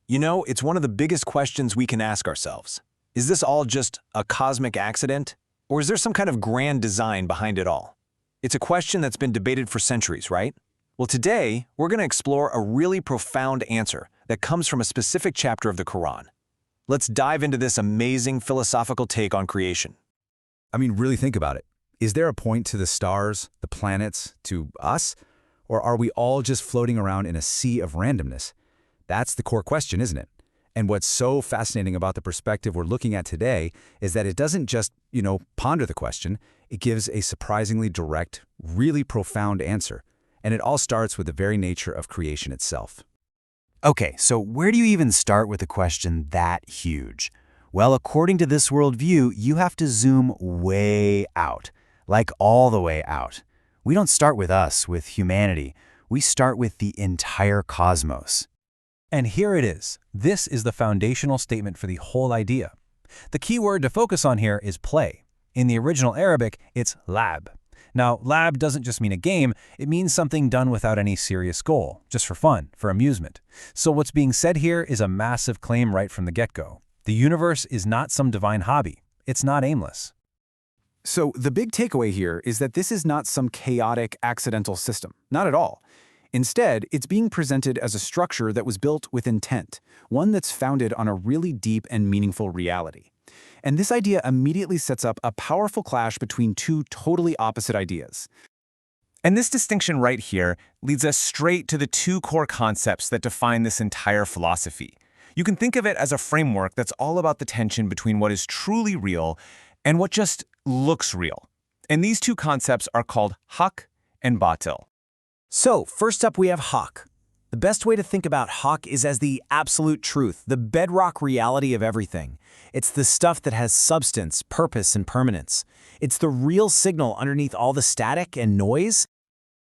You know, it's one of the biggest questions we can ask ourselves. Is this all just a cosmic accident? Or is there some kind of grand design behind it all? It's a question that's been debated for centuries, right? Well, today, we're going to explore a really profound answer that comes from a specific chapter of the Qur'an. Let's dive into this amazing philosophical take on creation. I mean, really think about it. Is there a point to the stars, the planets, to us? Or are we all just floating around in a sea of randomness? That's the core question, isn't it? And what's so fascinating about the perspective we're looking at today is that it doesn't just, ponder the question. It gives a surprisingly direct, really profound answer. And it all starts with the very nature of creation itself. Okay, so where do you even start with a question that huge? Well, according to this worldview, you have to zoom way out, like all the way out. We don't start with us, with humanity. We start with the entire cosmos. And here it is. This is the foundational statement for the whole idea. The key word to focus on here is play. In the original Arabic, it's lab. Now, lab doesn't just mean a game, it means something done without any serious goal, just for fun, for amusement. So what's being said here is a massive claim right from the get-go. The universe is not some divine hobby. It's not aimless. So the big takeaway here is that this is not some chaotic, accidental system. Not at all. Instead, it's being presented as a structure that was built with intent, one that's founded on a really deep and meaningful reality. And this idea immediately sets up a powerful clash between two totally opposite ideas. And this distinction right here leads us straight to the two core concepts that define this entire philosophy. You can think of it as a framework that's all about the tension between what is truly real and what just looks real. And these two concepts are called haq and batil. So, first up we have haq. The best way to think about haq is as the absolute truth, the bedrock reality of everything. It's the stuff that has substance, purpose, and permanence. It's the real signal underneath all the static and noise.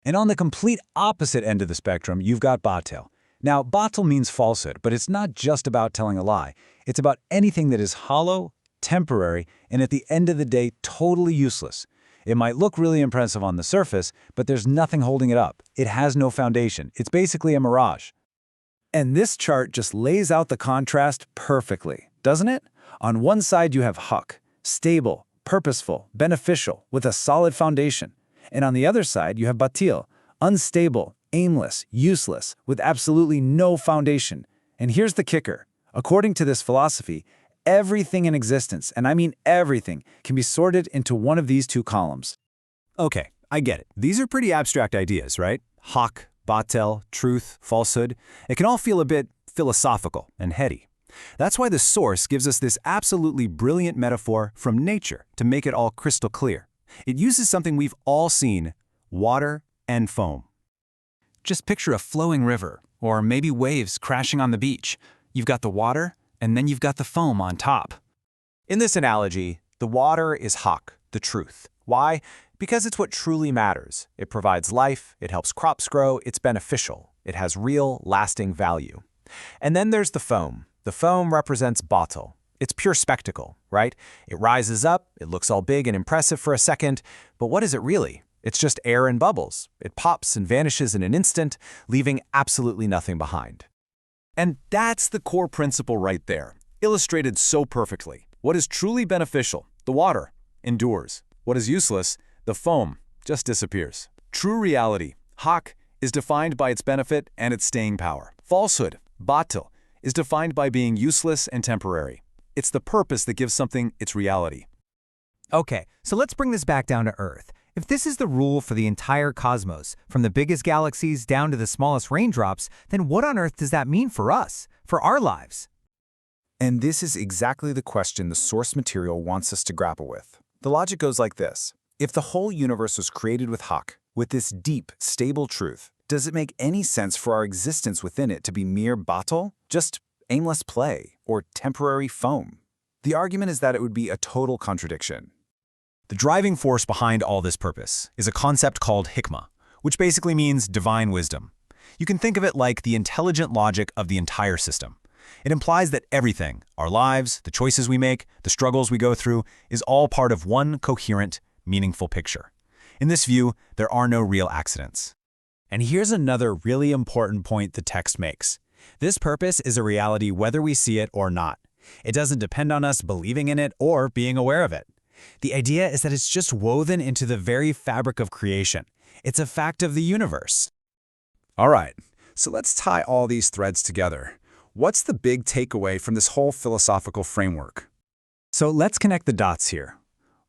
And on the complete opposite end of the spectrum, you've got batil. Now, batil means falsehood, but it's not just about telling a lie. It's about anything that is hollow, temporary, and at the end of the day, totally useless. It might look really impressive on the surface, but there's nothing holding it up. It has no foundation. It's basically a mirage. And this chart just lays out the contrast perfectly, doesn't it? On one side, you have haq, stable, purposeful, beneficial, with a solid foundation. And on the other side, you have batil, unstable, aimless, useless, with absolutely no foundation. And here's the kicker. According to this philosophy, everything in existence, and I mean everything, can be sorted into one of these two columns. Okay, I get it. These are pretty abstract ideas, right? Haq, batil, truth, falsehood. It can all feel a bit philosophical and heady. That's why the source gives us this absolutely brilliant metaphor from nature to make it all crystal clear. It uses something we've all seen, water and foam. Just picture a flowing river, or maybe waves crashing on the beach. You've got the water, and then you've got the foam on top. In this analogy, the water is haq, the truth. Why? Because it's what truly matters. It provides life, it helps crops grow, it's beneficial. It has real, lasting value. And then there's the foam. The foam represents batil. It's pure spectacle, right? It rises up, it looks all big and impressive for a second, but what is it really? It's just air and bubbles. It pops and vanishes in an instant, leaving absolutely nothing behind. And that's the core principle right there, illustrated so perfectly. What is truly beneficial, the water, endures. What is useless, the foam, just disappears. True reality, haq, is defined by its benefit and its staying power. Falsehood, batil, is defined by being useless and temporary. It's the purpose that gives something its reality. Okay, so let's bring this back down to Earth. If this is the rule for the entire cosmos, from the biggest galaxies down to the smallest raindrops, then what on earth does that mean for us, for our lives? And this is exactly the question the source material wants us to grapple with. The logic goes like this. If the whole universe was created with haq, with this deep, stable truth, does it make any sense for our existence within it to be mere batil, just aimless play, or temporary foam? The argument is that it would be a total contradiction. The driving force behind all this purpose is a concept called hikmah, which basically means divine wisdom. You can think of it like the intelligent logic of the entire system. It implies that everything, our lives, the choices we make, the struggles we go through, is all part of one coherent, meaningful picture. In this view, there are no real accidents. And here's another really important point the text makes. This purpose is a reality whether we see it or not. It doesn't depend on us believing in it or being aware of it. The idea is that it's just woven into the very fabric of creation. It's a fact of the universe. All right, so let's tie all these threads together. What's the big takeaway from this whole philosophical framework? So let's connect the dots here.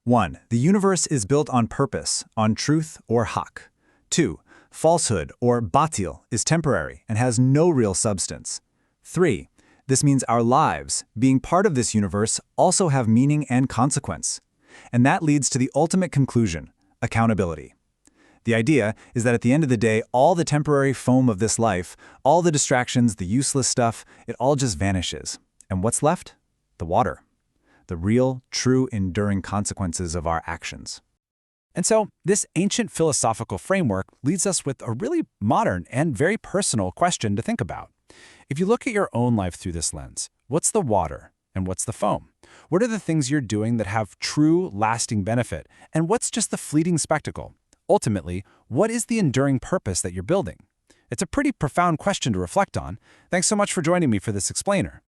1. The universe is built on purpose, on truth or haq. 2. Falsehood or batil is temporary and has no real substance. 3. This means our lives, being part of this universe, also have meaning and consequence. And that leads to the ultimate conclusion, accountability. The idea is that at the end of the day, all the temporary foam of this life, all the distractions, the useless stuff, it all just vanishes. And what's left? The water. The real, true, enduring consequences of our actions. And so, this ancient philosophical framework leads us with a really modern and very personal question to think about. If you look at your own life through this lens, what's the water and what's the foam? What are the things you're doing that have true, lasting benefit? And what's just the fleeting spectacle? Ultimately, what is the enduring purpose that you're building? It's a pretty profound question to reflect on. Thanks so much for joining me for this explainer.